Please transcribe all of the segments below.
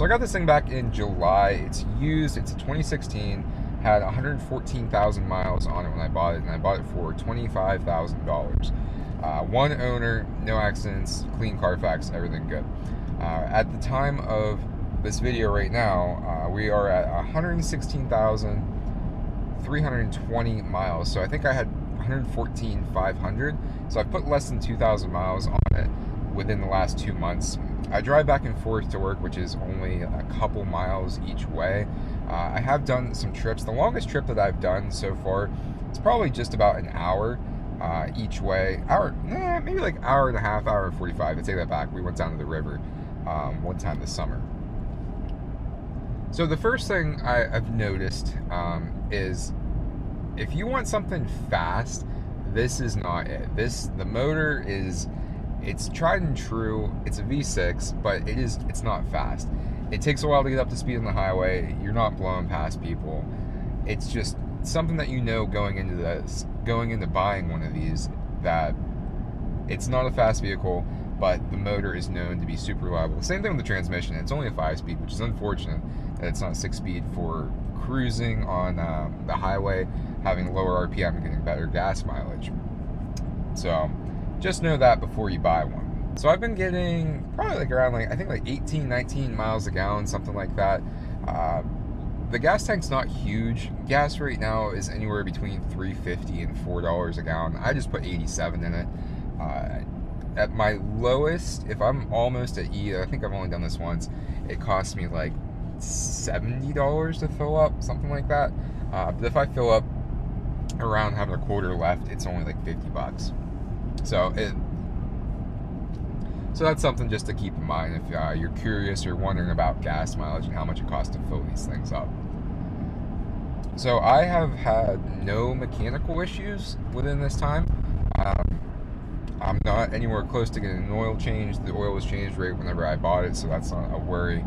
So I got this thing back in July. It's used. It's a 2016. Had 114,000 miles on it when I bought it, and I bought it for $25,000. One owner, no accidents, clean Carfax, everything good. At the time of this video right now, we are at 116,320 miles. So I think I had 114,500. So I put less than 2,000 miles on it within the last 2 months. I drive back and forth to work, which is only a couple miles each way. I have done some trips. The longest trip that I've done so far, it's probably just about an hour each way. Maybe like hour and a half, hour and 45. I take that back. We went down to the river one time this summer. So the first thing I've noticed is if you want something fast, this is not it. The motor is, it's tried and true. It's a V6, but it's not fast. It takes a while to get up to speed on the highway. You're not blowing past people. It's just something that you know going into buying one of these, that it's not a fast vehicle, but the motor is known to be super reliable. Same thing with the transmission. It's only a 5-speed, which is unfortunate that it's not 6-speed for cruising on the highway, having lower RPM and getting better gas mileage. So just know that before you buy one. So I've been getting probably like around I think 18, 19 miles a gallon, something like that. The gas tank's not huge. Gas right now is anywhere between $3.50 and $4 a gallon. I just put 87 in it. At my lowest, if I'm almost at E, I think I've only done this once, it costs me like $70 to fill up, something like that. But if I fill up around having a quarter left, it's only like $50. So that's something just to keep in mind if you're curious or wondering about gas mileage and how much it costs to fill these things up. So I have had no mechanical issues within this time. I'm not anywhere close to getting an oil change. The oil was changed right whenever I bought it, so that's not a worry.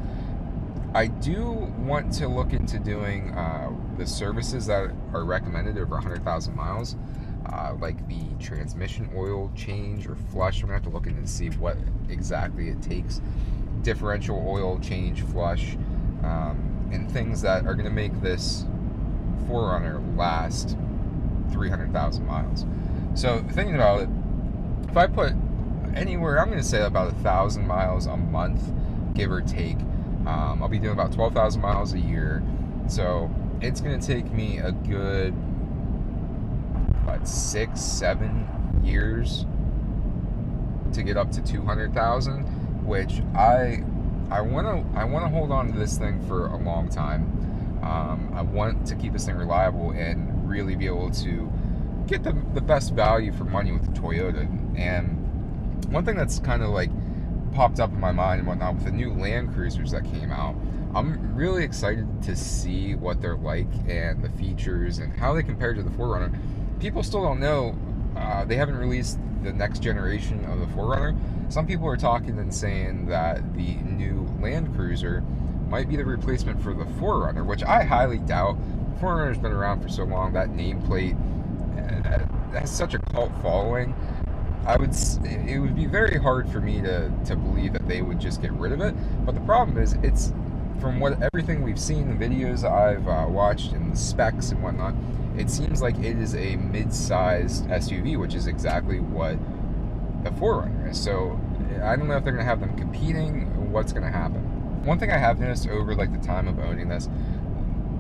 I do want to look into doing the services that are recommended over 100,000 miles. Like the transmission oil change or flush. I'm going to have to look into and see what exactly it takes. Differential oil change, flush, and things that are going to make this 4Runner last 300,000 miles. So thinking about it, if I put anywhere, I'm going to say about 1,000 miles a month, give or take. I'll be doing about 12,000 miles a year. So it's going to take me a good 6-7 years to get up to 200,000, which I want to hold on to this thing for a long time. I want to keep this thing reliable and really be able to get the best value for money with the Toyota. And one thing that's kind of like popped up in my mind and whatnot with the new Land Cruisers that came out, I'm really excited to see what they're like and the features and how they compare to the 4Runner. People still don't know. They haven't released the next generation of the 4Runner. Some people are talking and saying that the new Land Cruiser might be the replacement for the 4Runner, which I highly doubt. The 4Runner's been around for so long. That nameplate has such a cult following. It would be very hard for me to believe that they would just get rid of it. But the problem is, it's from everything we've seen, the videos I've watched and the specs and whatnot, it seems like it is a mid-sized SUV, which is exactly what the 4Runner is. So I don't know if they're going to have them competing or what's going to happen. One thing I have noticed over the time of owning this,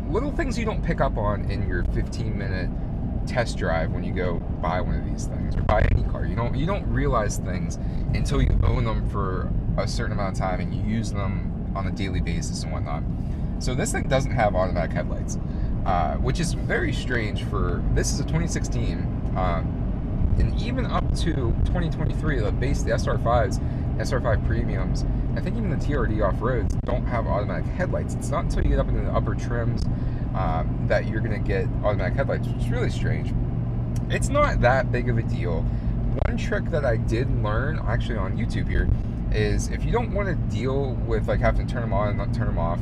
little things you don't pick up on in your 15-minute test drive when you go buy one of these things or buy any car. You don't realize things until you own them for a certain amount of time and you use them on a daily basis and whatnot. So this thing doesn't have automatic headlights. Which is very strange this is a 2016, and even up to 2023, the SR5s, SR5 Premiums, I think even the TRD off-roads don't have automatic headlights. It's not until you get up into the upper trims that you're going to get automatic headlights, which is really strange. It's not that big of a deal. One trick that I did learn, actually on YouTube here, is if you don't want to deal with having to turn them on and not turn them off,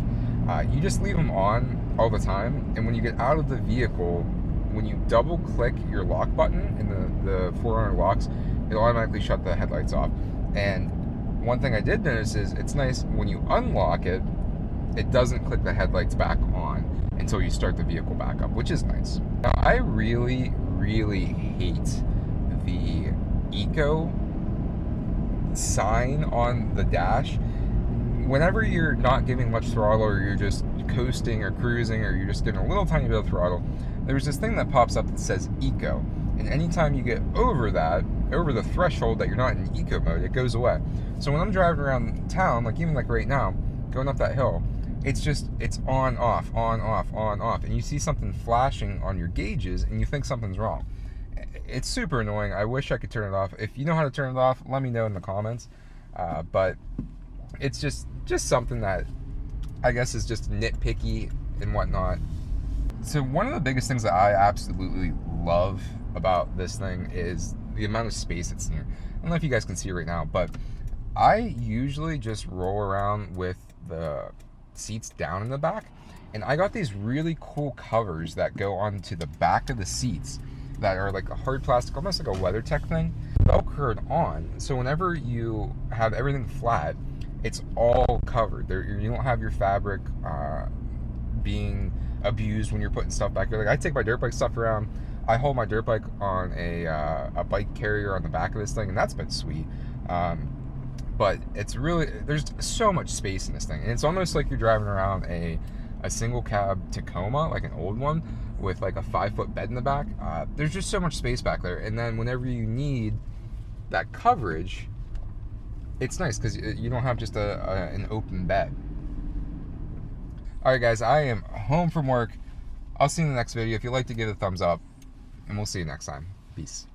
you just leave them on all the time, and when you get out of the vehicle, when you double click your lock button in the 4Runner locks, it'll automatically shut the headlights off. And one thing I did notice is it's nice when you unlock it, it doesn't click the headlights back on until you start the vehicle back up, which is nice. Now, I really, really hate the eco sign on the dash. Whenever you're not giving much throttle, or you're just coasting or cruising, or you're just getting a little tiny bit of throttle, there's this thing that pops up that says eco. And anytime you get over the threshold that you're not in eco mode, it goes away. So when I'm driving around town, like even like right now, going up that hill, it's on, off, on, off, on, off. And you see something flashing on your gauges and you think something's wrong. It's super annoying. I wish I could turn it off. If you know how to turn it off, let me know in the comments. But it's just something that I guess is just nitpicky and whatnot. So one of the biggest things that I absolutely love about this thing is the amount of space it's near. I don't know if you guys can see it right now, but I usually just roll around with the seats down in the back, and I got these really cool covers that go onto the back of the seats that are like a hard plastic, almost like a WeatherTech thing, velcroed on. So whenever you have everything flat, it's all covered. You don't have your fabric being abused when you're putting stuff back there. Like I take my dirt bike stuff around. I hold my dirt bike on a bike carrier on the back of this thing, and that's been sweet. But it's really, there's so much space in this thing, and it's almost like you're driving around a single cab Tacoma, like an old one, with like a 5-foot bed in the back. There's just so much space back there, and then whenever you need that coverage, it's nice because you don't have just an open bed. Alright guys, I am home from work. I'll see you in the next video. If you'd like to give it a thumbs up, and we'll see you next time. Peace.